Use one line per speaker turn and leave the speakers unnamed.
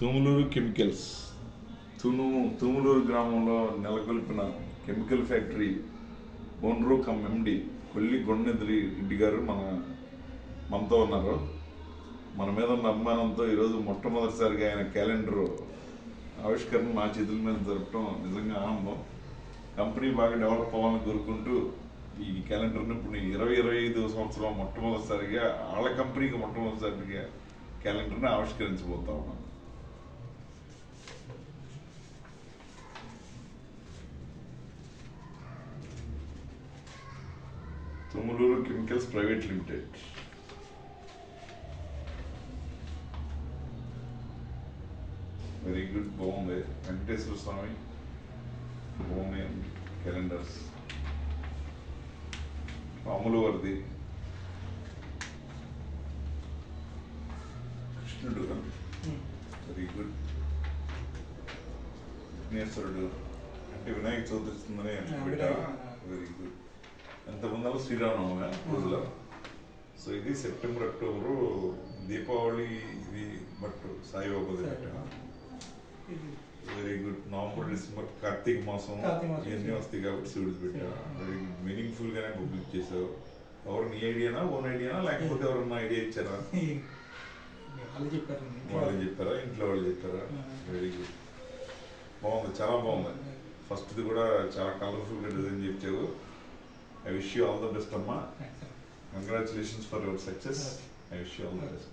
తుములూరు chemicals తుములూరు గ్రామంలో నెలకొల్పిన chemical factory owner come ఎండి కొల్లి గుండెద్రి రెడ్డి గారు మనతో ఉన్నారు. మన మీద ఉన్న అభిమానంతో ఈరోజు మొట్టమొదటిసారిగా ఆయన క్యాలెండర్ ఆవిష్కరణ మా చేతుల మీద జరపడం నిజంగా ఆనందం. కంపెనీ బాగా డెవలప్ అవ్వాలని కోరుకుంటూ ఈ క్యాలెండర్ని ఇప్పుడు 2025 సంవత్సరం మొట్టమొదటిసారిగా వాళ్ళ కంపెనీకి మొట్టమొదటిసారిగా క్యాలెండర్ని ఆవిష్కరించబోతా ఉన్నాం. Tumuluru chemicals private limited. Very good, బాగుంది. వెంకటేశ్వర స్వామి బాగున్నాయి క్యాలెండర్స్. పాములు వరది, కృష్ణుడు వెరీ గుడ్. విఘ్నేశ్వరుడు అంటే వినాయక చవితి వస్తుందని వెరీ గుడ్. ఎంతమంది శ్రీరామనవమి రోజులో. సో ఇది సెప్టెంబర్ అక్టోబరు దీపావళి. ఇది బట్ సాయిబాబాది పెట్టా. Very good. నవంబర్ డిసెంబర్ కార్తీక మాసం ఇవన్నీ వస్తాయి కాబట్టి శివుడిది పెట్టా. Very good. మీనింగ్ఫుల్ గానే పబ్లిక్ చేసావు. ఎవరు నీ ఐడియానా, ఓన్ ఐడియానా, లేకపోతే ఎవరన్నా ఐడియా ఇచ్చారా? వాళ్ళు చెప్పారా, ఇంట్లో వాళ్ళు చెప్పారా? వెరీ గుడ్, బాగుంది, చాలా బాగుంది. ఫస్ట్ది కూడా చాలా కలర్ఫుల్ గా design చేయించావు. I wish you all the best, Amma. Congratulations for your success. I wish you all the best.